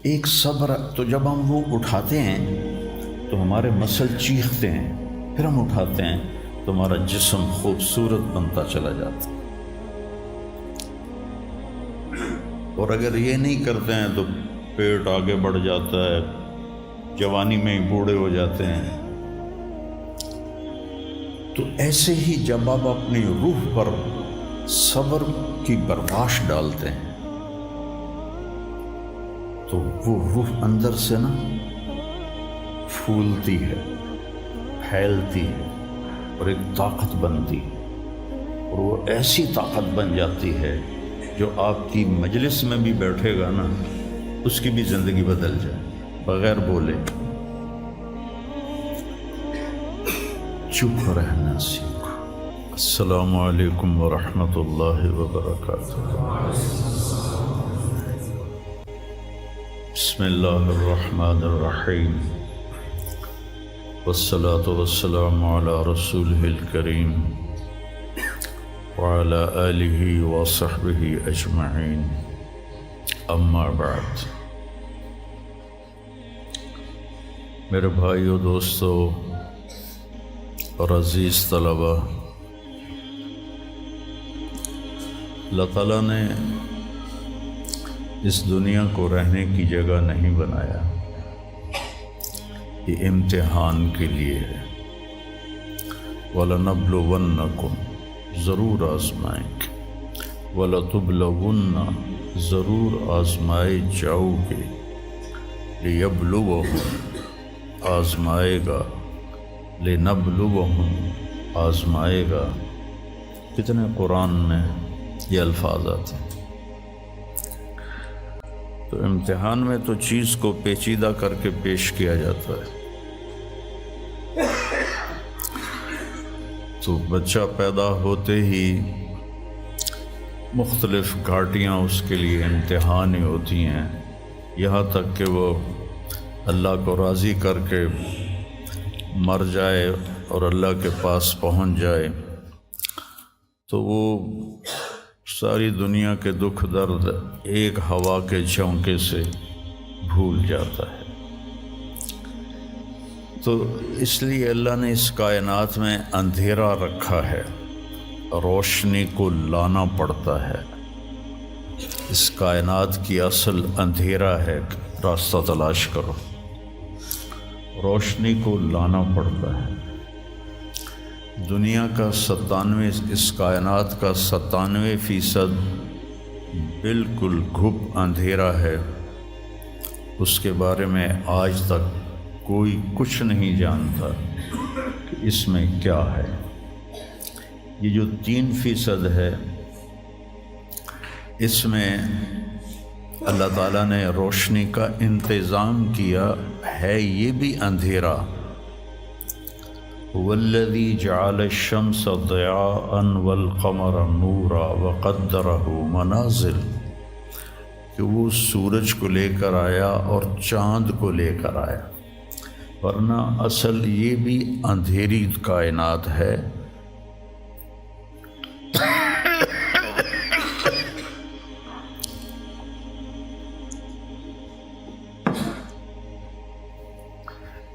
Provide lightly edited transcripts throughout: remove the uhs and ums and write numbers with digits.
ایک صبر، تو جب ہم وہ اٹھاتے ہیں تو ہمارے مسل چیختے ہیں، پھر ہم اٹھاتے ہیں تو ہمارا جسم خوبصورت بنتا چلا جاتا ہے۔ اور اگر یہ نہیں کرتے ہیں تو پیٹ آگے بڑھ جاتا ہے، جوانی میں ہی بوڑھے ہو جاتے ہیں۔ تو ایسے ہی جب آپ اپنی روح پر صبر کی برباش ڈالتے ہیں تو وہ روح اندر سے نا پھولتی ہے، پھیلتی ہے اور ایک طاقت بنتی ہے، اور وہ ایسی طاقت بن جاتی ہے جو آپ کی مجلس میں بھی بیٹھے گا نا اس کی بھی زندگی بدل جائے بغیر بولے۔ چپ رہنا سیکھو۔ السلام علیکم ورحمۃ اللہ وبرکاتہ۔ بسم اللہ الرحمن الرحیم، والصلاة والسلام علی رسولہ الکریم وعلی آلہ وصحبہ اجمعین، اما بعد۔ میرے بھائیو، دوستو اور عزیز طلبہ، اللہ تعالیٰ نے اس دنیا کو رہنے کی جگہ نہیں بنایا، یہ امتحان کے لیے ہے۔ وَلَنَبْلُوَنَّكُمْ، ضرور آزمائیں گے، وَلَتُبْلَوُنَّ، ضرور آزمائے جاؤ گے، لِيَبْلُوَهُمْ، آزمائے گا، لِنَبْلُوَهُمْ، آزمائے گا۔ کتنے قرآن میں یہ الفاظ آتے ہیں۔ تو امتحان میں تو چیز کو پیچیدہ کر کے پیش کیا جاتا ہے۔ تو بچہ پیدا ہوتے ہی مختلف گھاٹیاں اس کے لیے امتحان ہی ہوتی ہیں، یہاں تک کہ وہ اللہ کو راضی کر کے مر جائے اور اللہ کے پاس پہنچ جائے تو وہ ساری دنیا کے دکھ درد ایک ہوا کے جھونکے سے بھول جاتا ہے۔ تو اس لیے اللہ نے اس کائنات میں اندھیرا رکھا ہے، روشنی کو لانا پڑتا ہے۔ اس کائنات کی اصل اندھیرا ہے، راستہ تلاش کرو، روشنی کو لانا پڑتا ہے۔ دنیا کا 97، اس کائنات کا 97% بالکل گھپ اندھیرا ہے، اس کے بارے میں آج تک کوئی کچھ نہیں جانتا کہ اس میں کیا ہے۔ یہ جو 3% ہے، اس میں اللہ تعالیٰ نے روشنی کا انتظام کیا ہے، یہ بھی اندھیرا۔ والذی جعل الشمس ضیاء والقمر نورا وقدرہ منازل، کہ وہ سورج کو لے کر آیا اور چاند کو لے کر آیا، ورنہ اصل یہ بھی اندھیری کائنات ہے۔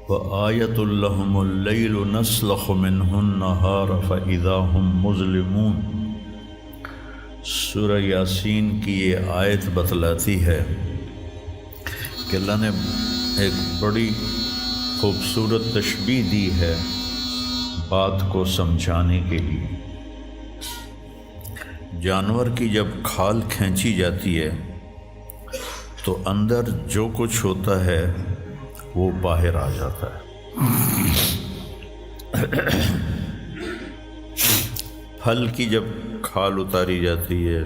وَآیَةٌ لَهُمُ اللَّيْلُ نَسْلَخُ مِنْهُ النَّهَارَ فَإِذَا هُمْ مُظْلِمُونَ۔ سورہ یاسین کی یہ آیت بتلاتی ہے کہ اللہ نے ایک بڑی خوبصورت تشبیہ دی ہے بات کو سمجھانے کے لیے۔ جانور کی جب کھال کھینچی جاتی ہے تو اندر جو کچھ ہوتا ہے وہ باہر آ جاتا ہے۔ پھل کی جب کھال اتاری جاتی ہے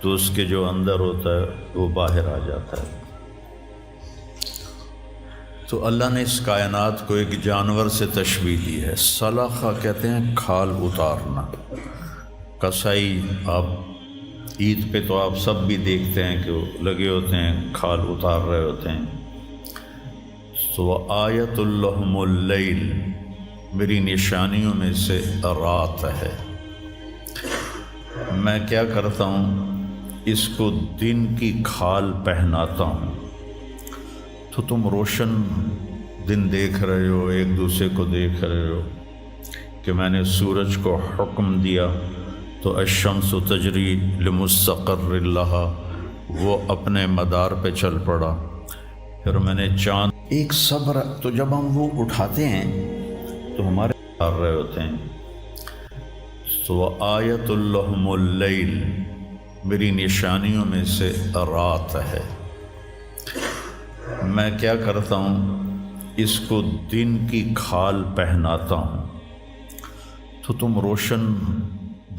تو اس کے جو اندر ہوتا ہے وہ باہر آ جاتا ہے۔ تو اللہ نے اس کائنات کو ایک جانور سے تشبیہ دی ہے۔ سلخہ کہتے ہیں کھال اتارنا۔ کسائی، آپ عید پہ تو آپ سب بھی دیکھتے ہیں کہ وہ لگے ہوتے ہیں، کھال اتار رہے ہوتے ہیں۔ تو آیۃ لہم اللیل، میری نشانیوں میں سے رات ہے۔ میں کیا کرتا ہوں، اس کو دن کی کھال پہناتا ہوں تو تم روشن دن دیکھ رہے ہو، ایک دوسرے کو دیکھ رہے ہو کہ میں نے سورج کو حکم دیا تو الشمس تجری لمستقر لہا، وہ اپنے مدار پہ چل پڑا۔ پھر میں نے چاند ایک صبر، تو جب ہم وہ اٹھاتے ہیں تو ہمارے آ رہے ہوتے ہیں۔ تو آیت اللہم اللیل، میری نشانیوں میں سے رات ہے۔ میں کیا کرتا ہوں، اس کو دن کی کھال پہناتا ہوں۔ تو تم روشن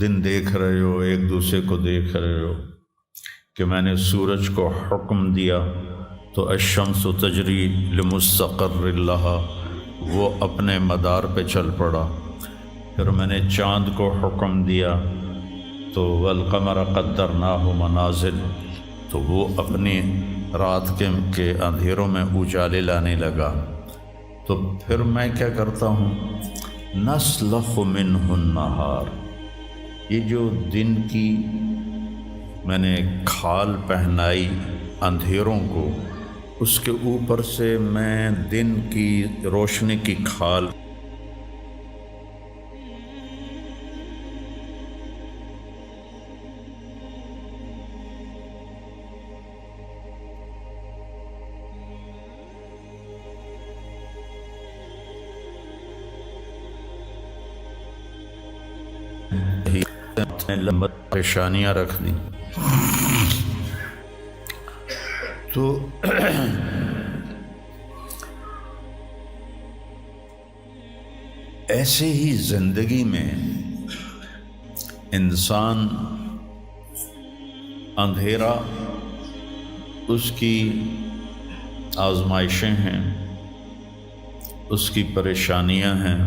دن دیکھ رہے ہو، ایک دوسرے کو دیکھ رہے ہو کہ میں نے سورج کو حکم دیا تو الشمس تجری لمستقر لہا، وہ اپنے مدار پہ چل پڑا۔ پھر میں نے چاند کو حکم دیا تو والقمر قدرناہ منازل، تو وہ اپنی رات کے اندھیروں میں اجالے لانے لگا۔ تو پھر میں کیا کرتا ہوں، نسلخ منہ النہار، یہ جو دن کی میں نے کھال پہنائی اندھیروں کو، اس کے اوپر سے میں دن کی روشنی کی کھال لمبی پریشانیاں رکھ دیں۔ تو ایسے ہی زندگی میں انسان اندھیرا اس کی آزمائشیں ہیں، اس کی پریشانیاں ہیں،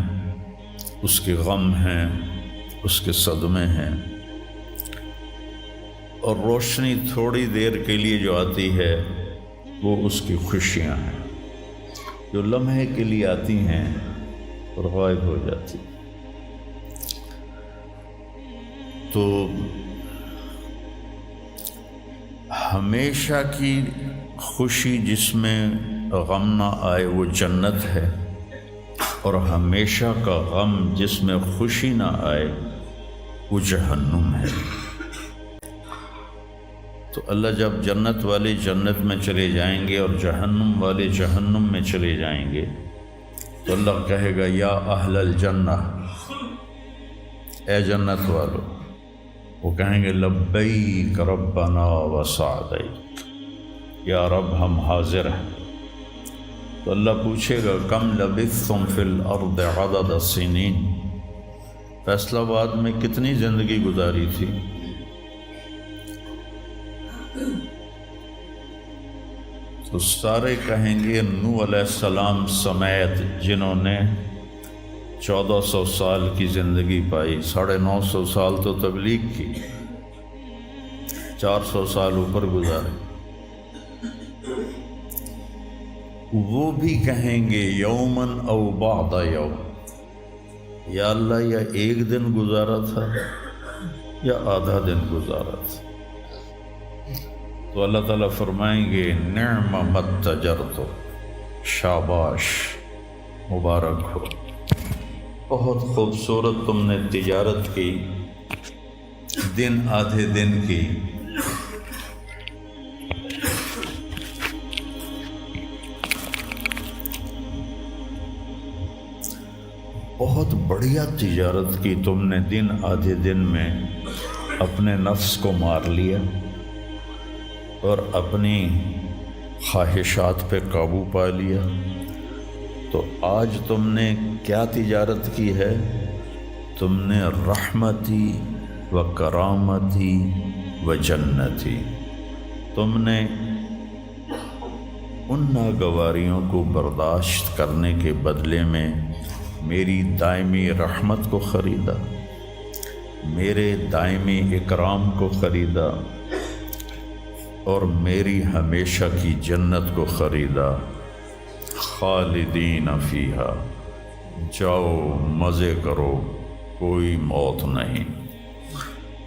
اس کے غم ہیں، اس کے صدمے ہیں، اور روشنی تھوڑی دیر کے لیے جو آتی ہے وہ اس کی خوشیاں ہیں، جو لمحے کے لیے آتی ہیں اور غائب ہو جاتی۔ تو ہمیشہ کی خوشی جس میں غم نہ آئے وہ جنت ہے، اور ہمیشہ کا غم جس میں خوشی نہ آئے وہ جہنم ہے۔ تو اللہ جب جنت والے جنت میں چلے جائیں گے اور جہنم والے جہنم میں چلے جائیں گے تو اللہ کہے گا یا اہل الجنہ، اے جنت والو، وہ کہیں گے لبیک ربنا وسعدیک، یا رب ہم حاضر ہیں۔ تو اللہ پوچھے گا کم لبثتم فی الارض عدد السنین، فیصلہ آباد میں کتنی زندگی گزاری تھی؟ تو سارے کہیں گے نوح علیہ السلام سمیت، جنہوں نے 1400 سال کی زندگی پائی، 950 سال تو تبلیغ کی، 400 سال اوپر گزارے، وہ بھی کہیں گے یومن او بعد یوم، یا اللہ یا ایک دن گزارا تھا یا آدھا دن گزارا تھا۔ تو اللہ تعالیٰ فرمائیں گے نعم متجرت، شاباش، مبارک ہو، بہت خوبصورت تم نے تجارت کی، دن آدھے دن کی۔ بہت بڑھیا تجارت کی تم نے، دن آدھے دن میں اپنے نفس کو مار لیا اور اپنی خواہشات پہ قابو پا لیا۔ تو آج تم نے کیا تجارت کی ہے؟ تم نے رحمتی و کرامتی و جنتی، تم نے ان ناگواریوں کو برداشت کرنے کے بدلے میں میری دائمی رحمت کو خریدا، میرے دائمی اکرام کو خریدا، اور میری ہمیشہ کی جنت کو خریدا۔ خالدین فیہا، جاؤ مزے کرو، کوئی موت نہیں۔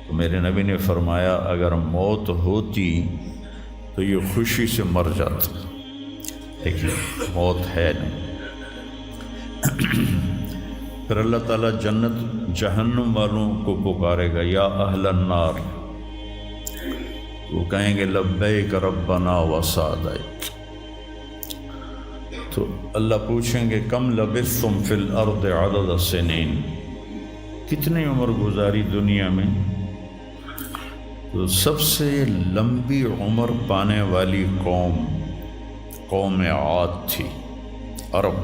تو میرے نبی نے فرمایا اگر موت ہوتی تو یہ خوشی سے مر جاتا، لیکن موت ہے نہیں۔ پھر اللہ تعالیٰ جنت جہنم والوں کو پکارے گا، یا اہل النار، وہ کہیں گے لبیک ربنا وسعدیک۔ تو اللہ پوچھیں گے کم لبثتم فی الارض عدد السنین، کتنی عمر گزاری دنیا میں؟ تو سب سے لمبی عمر پانے والی قوم عاد تھی، عرب۔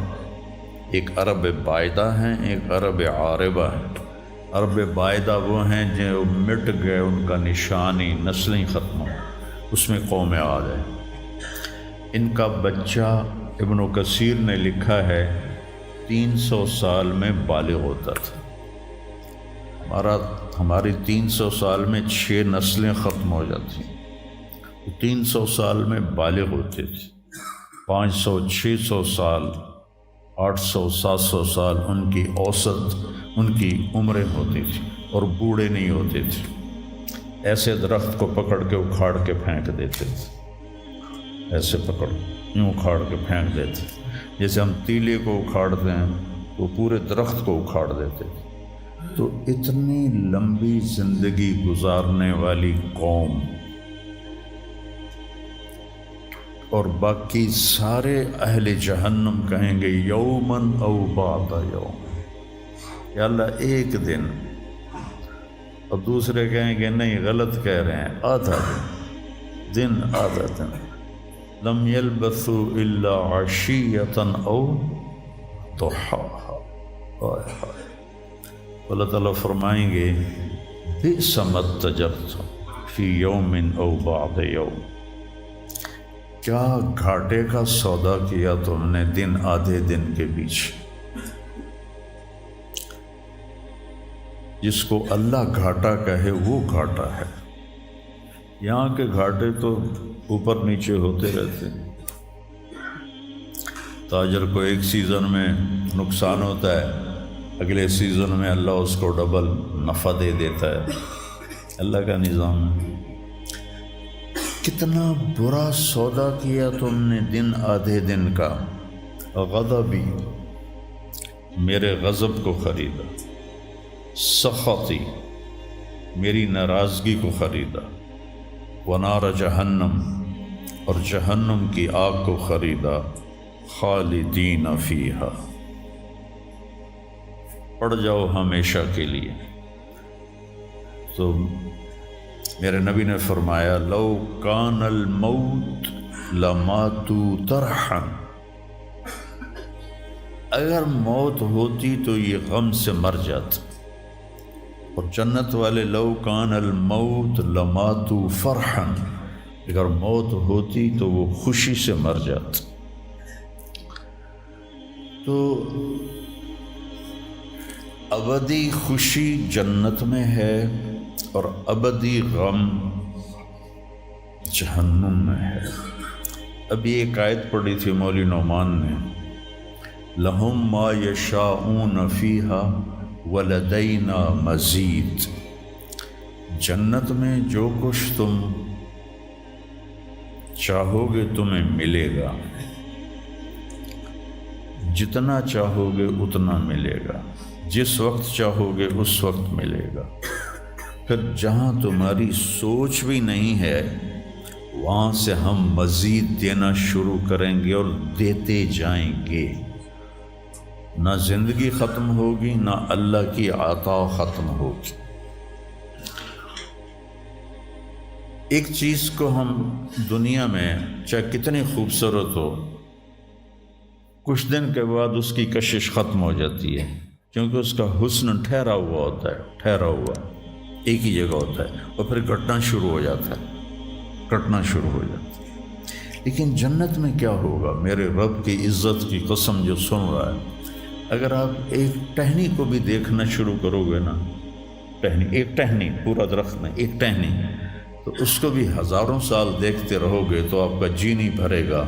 ایک عرب بائدہ ہیں، ایک عرب عاربہ ہے۔ عرب بائدہ وہ ہیں جو مٹ گئے، ان کا نشانی نسلیں ختم ہو، اس میں قوم عاد ہے۔ ان کا بچہ ابن کثیر نے لکھا ہے 300 سال میں بالغ ہوتا تھا۔ ہماری 300 سال میں 6 نسلیں ختم ہو جاتی، 300 سال میں بالغ ہوتے تھے۔ 500 600 سال 800 700 سال ان کی اوسط ان کی عمریں ہوتی تھی، اور بوڑھے نہیں ہوتے تھے۔ ایسے درخت کو پکڑ کے اکھاڑ کے پھینک دیتے تھے، ایسے پکڑ یوں اکھاڑ کے پھینک دیتے تھے، جیسے ہم تیلے کو اکھاڑتے ہیں، وہ پورے درخت کو اکھاڑ دیتے تھے۔ تو اتنی لمبی زندگی گزارنے والی قوم، اور باقی سارے اہل جہنم کہیں گے یومن او بعد یوم، یا اللہ ایک دن، اور دوسرے کہیں گے نہیں غلط کہہ رہے ہیں، آدھا دن آدھا دن۔ لم یلبثوا الا عشیۃ او ضحاها۔ اللہ تعالیٰ فرمائیں گے بئس ما اتجرتم فی یوم او بعد یوم، کیا گھاٹے کا سودا کیا تم نے دن آدھے دن کے بیچ۔ جس کو اللہ گھاٹا کہے وہ گھاٹا ہے، یہاں کے گھاٹے تو اوپر نیچے ہوتے رہتے ہیں۔ تاجر کو ایک سیزن میں نقصان ہوتا ہے، اگلے سیزن میں اللہ اس کو ڈبل نفع دے دیتا ہے، اللہ کا نظام ہے۔ کتنا برا سودا کیا تم نے دن آدھے دن کا۔ غضبی، میرے غضب کو خریدا، سخطی، میری ناراضگی کو خریدا، ونار جہنم، اور جہنم کی آگ کو خریدا، خالدین فیہا، پڑ جاؤ ہمیشہ کے لیے۔ تو میرے نبی نے فرمایا لو کان الموت لماتوا طرحا، اگر موت ہوتی تو یہ غم سے مر جاتے۔ اور جنت والے لو کان الموت لماتوا فرحا، اگر موت ہوتی تو وہ خوشی سے مر جاتے۔ تو ابدی خوشی جنت میں ہے، اور ابدی غم جہنم میں ہے۔ ابھی ایک آیت پڑھی تھی مولوی نعمان نے، لہم ما یشاءون فیہا ولدینا مزید، جنت میں جو کچھ تم چاہو گے تمہیں ملے گا، جتنا چاہو گے اتنا ملے گا، جس وقت چاہو گے اس وقت ملے گا۔ پھر جہاں تمہاری سوچ بھی نہیں ہے وہاں سے ہم مزید دینا شروع کریں گے اور دیتے جائیں گے۔ نہ زندگی ختم ہوگی، نہ اللہ کی عطا ختم ہوگی۔ ایک چیز کو ہم دنیا میں چاہے کتنی خوبصورت ہو، کچھ دن کے بعد اس کی کشش ختم ہو جاتی ہے، کیونکہ اس کا حسن ٹھہرا ہوا ہوتا ہے، ٹھہرا ہوا ایک ہی جگہ ہوتا ہے، اور پھر کٹنا شروع ہو جاتا ہے، کٹنا شروع ہو جاتا ہے۔ لیکن جنت میں کیا ہوگا؟ میرے رب کی عزت کی قسم جو سن رہا ہے، اگر آپ ایک ٹہنی کو بھی دیکھنا شروع کرو گے نا، ایک ٹہنی، پورا درخت نہیں، ایک ٹہنی، تو اس کو بھی ہزاروں سال دیکھتے رہو گے تو آپ کا جی نہیں بھرے گا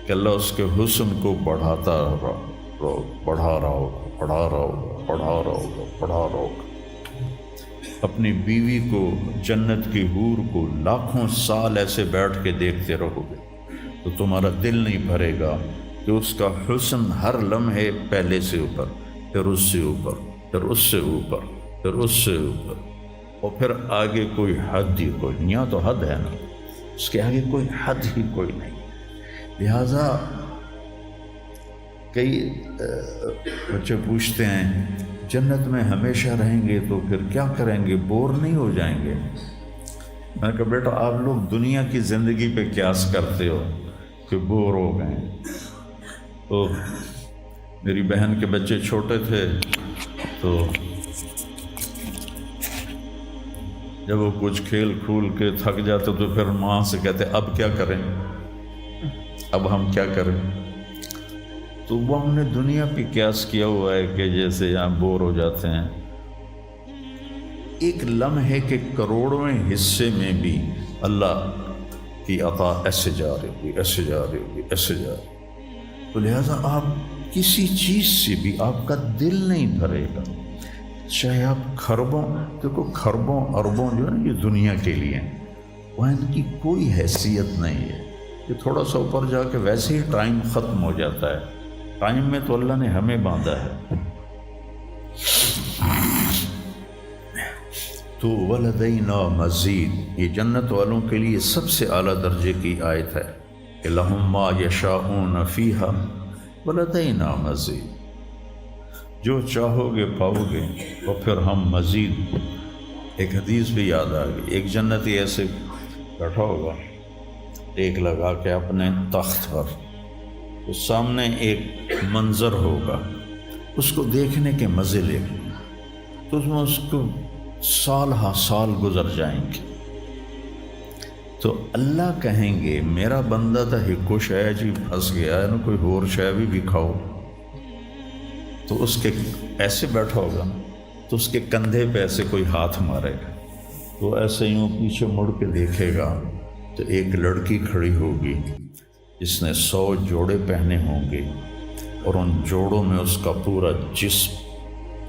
کہ اللہ اس کے حسن کو بڑھاتا رہو، بڑھا رہا ہوگا، بڑھا رہا ہوگا، بڑھا رہا ہوگا، بڑھا رہا ہوگا۔ اپنی بیوی کو، جنت کی حور کو لاکھوں سال ایسے بیٹھ کے دیکھتے رہو گے، تو تمہارا دل نہیں بھرے گا کہ اس کا حسن ہر لمحے پہلے سے اوپر، پھر اس سے اوپر، پھر اس سے اوپر، پھر اس سے اوپر، اور پھر آگے کوئی حد ہی کوئی نہیں۔ یہاں تو حد ہے نا، اس کے آگے کوئی حد ہی کوئی نہیں۔ لہٰذا کئی بچے پوچھتے ہیں جنت میں ہمیشہ رہیں گے تو پھر کیا کریں گے، بور نہیں ہو جائیں گے؟ میں نے کہا بیٹا آپ لوگ دنیا کی زندگی پہ قیاس کرتے ہو کہ بور ہو گئے۔ تو میری بہن کے بچے چھوٹے تھے تو جب وہ کچھ کھیل کھول کے تھک جاتے تو پھر ماں سے کہتے اب کیا کریں، اب ہم کیا کریں؟ تو وہ ہم نے دنیا پہ قیاس کیا ہوا ہے کہ جیسے یہاں بور ہو جاتے ہیں۔ ایک لمحے کے کروڑویں حصے میں بھی اللہ کی عطا ایسے جا رہی ہوگی، ایسے جا رہی ہوگی، ایسے جا رہی۔ تو لہٰذا آپ کسی چیز سے بھی آپ کا دل نہیں بھرے گا، چاہے آپ کھربوں، دیکھو کھربوں اربوں جو ہے نا یہ دنیا کے لیے، وہاں ان کی کوئی حیثیت نہیں ہے۔ یہ تھوڑا سا اوپر جا کے ویسے ہی ٹائم ختم ہو جاتا ہے۔ ٹائم میں تو اللہ نے ہمیں باندھا ہے۔ تو ولدینا مزید، یہ جنت والوں کے لیے سب سے اعلیٰ درجے کی آیت ہے کہ لہم ما یشاءون فیہا ولدینا مزید، جو چاہو گے پاؤ گے، اور پھر ہم مزید۔ ایک حدیث بھی یاد آ گئی، ایک جنتی ایسے بیٹھا ہوگا ٹیک لگا کے اپنے تخت پر، تو سامنے ایک منظر ہوگا، اس کو دیکھنے کے مزے لے گا، تو اس میں اس کو سال ہا سال گزر جائیں گے۔ تو اللہ کہیں گے میرا بندہ تھا ہکو شے جی پھنس گیا ہے نا، کوئی اور شے بھی کھاؤ۔ تو اس کے ایسے بیٹھا ہوگا تو اس کے کندھے پہ ایسے کوئی ہاتھ مارے گا، تو ایسے یوں پیچھے مڑ کے دیکھے گا تو ایک لڑکی کھڑی ہوگی جس نے 100 جوڑے پہنے ہوں گے، اور ان جوڑوں میں اس کا پورا جسم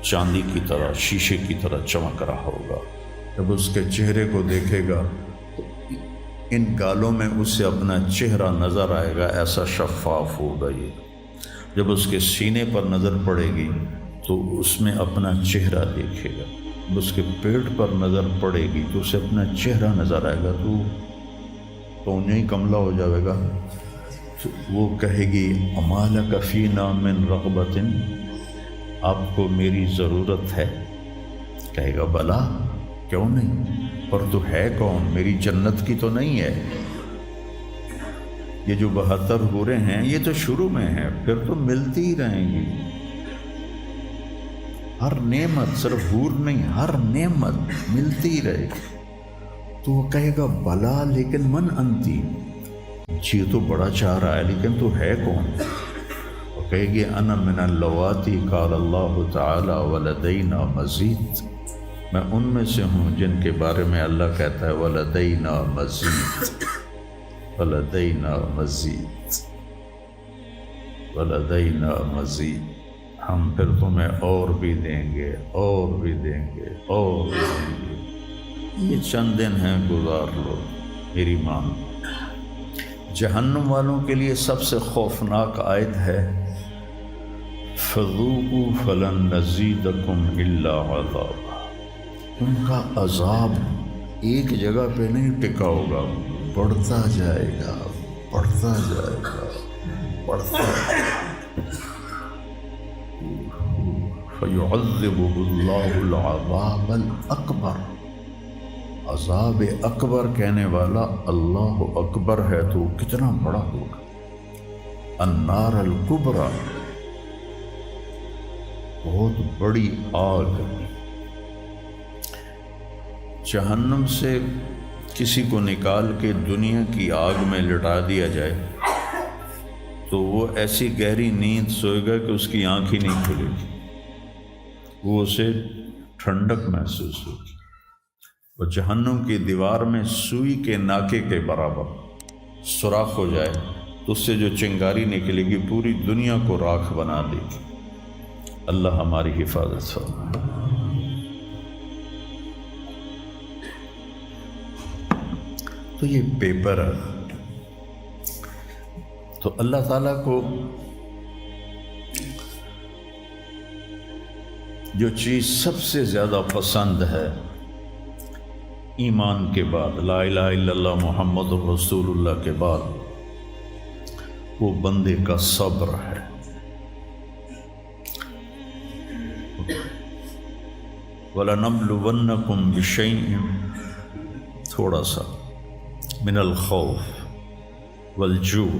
چاندی کی طرح، شیشے کی طرح چمک رہا ہوگا۔ جب اس کے چہرے کو دیکھے گا تو ان گالوں میں اسے اپنا چہرہ نظر آئے گا، ایسا شفاف ہوگا یہ۔ جب اس کے سینے پر نظر پڑے گی تو اس میں اپنا چہرہ دیکھے گا، جب اس کے پیٹ پر نظر پڑے گی تو اسے اپنا چہرہ نظر آئے گا، تو انہیں ہی کملا ہو جائے گا۔ تو وہ کہے گی اما لک فینا من رغبۃ، آپ کو میری ضرورت ہے؟ کہے گا بلا، کیوں نہیں، پر تو ہے کون، میری جنت کی تو نہیں ہے۔ یہ جو 72 حوریں ہیں یہ تو شروع میں ہیں، پھر تو ملتی ہی رہیں گی۔ ہر نعمت، صرف حور نہیں، ہر نعمت ملتی ہی رہے گی۔ تو وہ کہے گا بلا لیکن من انتی، جی تو بڑا چاہ رہا ہے لیکن تو ہے کون؟ وہ کہے گی انا من اللواتی قال اللہ تعالی ولدینا مزید، میں ان میں سے ہوں جن کے بارے میں اللہ کہتا ہے ولدینا مزید، ولدینا مزید، ولدینا مزید، ہم پھر تمہیں اور بھی دیں گے، اور بھی دیں گے، اور بھی دیں گے۔ یہ چند دن ہیں، گزار لو میری ماں۔ جہنم والوں کے لیے سب سے خوفناک آیت ہے فذوقوا فلن نزیدکم الا عذابا، ان کا عذاب ایک جگہ پہ نہیں ٹکا ہوگا، بڑھتا جائے گا، بڑھتا جائے گا، بڑھتا جائے گا۔ فیعذبہ اللہ العذاب الاکبر، عذاب اکبر کہنے والا اللہ اکبر ہے تو کتنا بڑا ہوگا۔ النار الکبریٰ، بہت بڑی آگ۔ جہنم سے کسی کو نکال کے دنیا کی آگ میں لٹا دیا جائے تو وہ ایسی گہری نیند سوئے گا کہ اس کی آنکھ ہی نہیں کھلے گی، وہ اسے ٹھنڈک محسوس ہوگی۔ اور جہنم کی دیوار میں سوئی کے ناکے کے برابر سوراخ ہو جائے تو اس سے جو چنگاری نکلے گی پوری دنیا کو راکھ بنا دے گی۔ اللہ ہماری حفاظت فرمائے۔ تو یہ پیپر ہے، تو اللہ تعالیٰ کو جو چیز سب سے زیادہ پسند ہے ایمان کے بعد، لا الہ الا اللہ محمد رسول اللہ کے بعد، وہ بندے کا صبر ہے۔ وَلَنَبْلُوَنَّكُمْ بِشَيْءٍ، تھوڑا سا، من الخوف والجوع،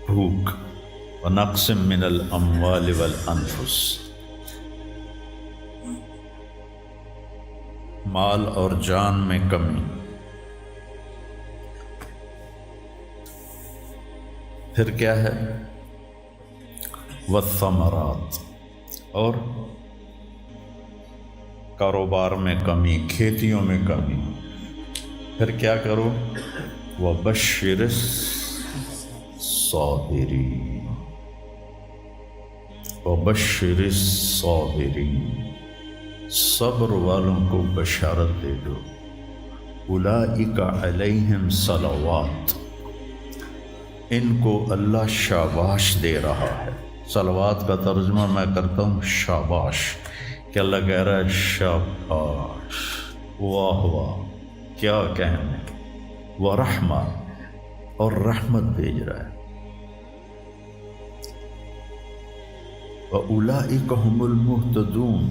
بھوک، ونقص من الاموال والانفس، مال اور جان میں کمی۔ پھر کیا ہے؟ والثمرات، اور کاروبار میں کمی، کھیتیوں میں کمی۔ پھر کیا کرو؟ وَبَشِّرِ الصَّابِرِينَ، وَبَشِّرِ الصَّابِرِينَ، صبر والوں کو بشارت دے دو۔ اولئک علیہم صلوات، ان کو اللہ شاباش دے رہا ہے۔ صلوات کا ترجمہ میں کرتا ہوں شاباش، کہ اللہ کہہ رہا ہے شاباش، واہ واہ، کیا کہنے، ورحمہ، اور رحمت بھیج رہا ہے۔ وَأُولَئِكَ هُمُ الْمُهْتَدُونَ،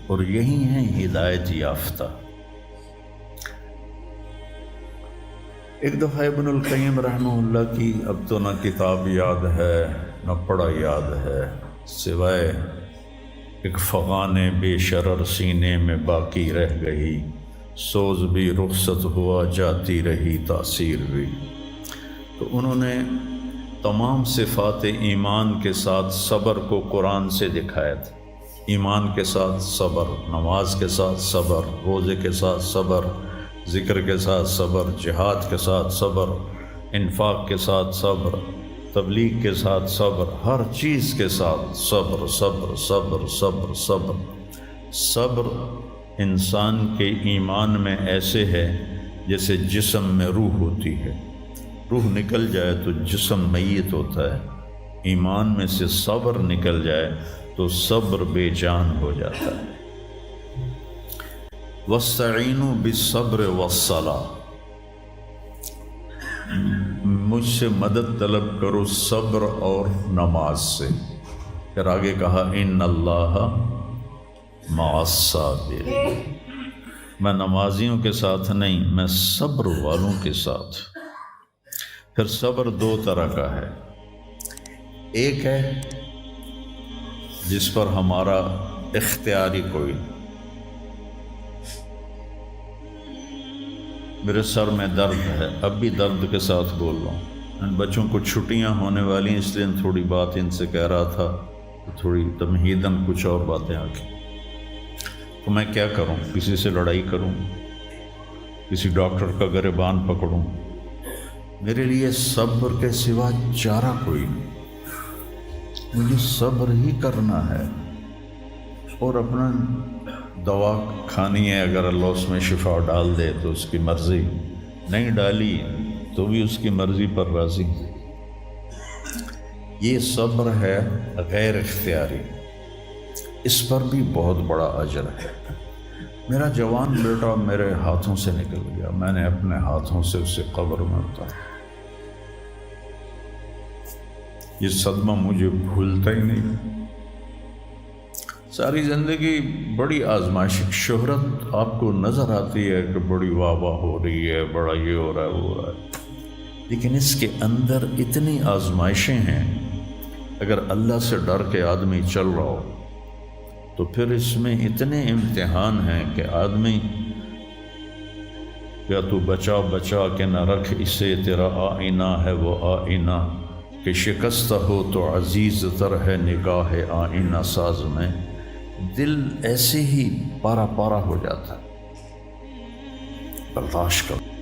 اور یہی ہیں ہدایت یافتہ۔ ایک دفعہ ابن القیم رحمہ اللہ کی اب تو نہ کتاب یاد ہے نہ پڑھا یاد ہے، سوائے ایک فغان بے شرر سینے میں باقی رہ گئی، سوز بھی رخصت ہوا جاتی رہی تاثیر بھی۔ تو انہوں نے تمام صفات ایمان کے ساتھ صبر کو قرآن سے دکھایا تھا۔ ایمان کے ساتھ صبر، نماز کے ساتھ صبر، روزے کے ساتھ صبر، ذکر کے ساتھ صبر، جہاد کے ساتھ صبر، انفاق کے ساتھ صبر، تبلیغ کے ساتھ صبر، ہر چیز کے ساتھ صبر صبر صبر صبر صبر۔ صبر انسان کے ایمان میں ایسے ہے جیسے جسم میں روح ہوتی ہے، روح نکل جائے تو جسم میت ہوتا ہے، ایمان میں سے صبر نکل جائے تو صبر بے جان ہو جاتا ہے۔ وَاسْتَعِینُوا بِالصَّبْرِ وَالصَّلَاةِ، مجھ سے مدد طلب کرو صبر اور نماز سے۔ پھر آگے کہا اِنَّ اللَّهَ مَعَ الصَّابِرِينَ، میں نمازیوں کے ساتھ نہیں، میں صبر والوں کے ساتھ۔ پھر صبر دو طرح کا ہے، ایک ہے جس پر ہمارا اختیاری کوئی، میرے سر میں درد ہے، اب بھی درد کے ساتھ بول رہا ہوں، ان بچوں کو چھٹیاں ہونے والی ہیں، اس لیے تھوڑی بات ان سے کہہ رہا تھا، تھوڑی تمہیداً کچھ اور باتیں آ گئی۔ تو میں کیا کروں؟ کسی سے لڑائی کروں؟ کسی ڈاکٹر کا گریبان پکڑوں؟ میرے لیے صبر کے سوا چارہ کوئی نہیں، مجھے صبر ہی کرنا ہے، اور اپنا دوا کھانی ہے، اگر اللہ اس میں شفا ڈال دے تو اس کی مرضی، نہیں ڈالی تو بھی اس کی مرضی پر راضی۔ یہ صبر ہے غیر اختیاری، اس پر بھی بہت بڑا اجر ہے۔ میرا جوان بیٹا میرے ہاتھوں سے نکل گیا، میں نے اپنے ہاتھوں سے اسے قبر میں اتارا، یہ صدمہ مجھے بھولتا ہی نہیں۔ ساری زندگی بڑی آزمائش، شہرت آپ کو نظر آتی ہے کہ بڑی واہ واہ ہو رہی ہے، بڑا یہ ہو رہا ہے وہ ہو رہا ہے، لیکن اس کے اندر اتنی آزمائشیں ہیں۔ اگر اللہ سے ڈر کے آدمی چل رہا ہو تو پھر اس میں اتنے امتحان ہیں کہ آدمی یا تو بچا بچا کے نہ رکھ اسے، تیرا آئینہ ہے وہ آئینہ، کہ شکستہ ہو تو عزیز تر ہے نگاہ آئینہ ساز میں۔ دل ایسے ہی پارا پارا ہو جاتا ہے، برداشت کرو۔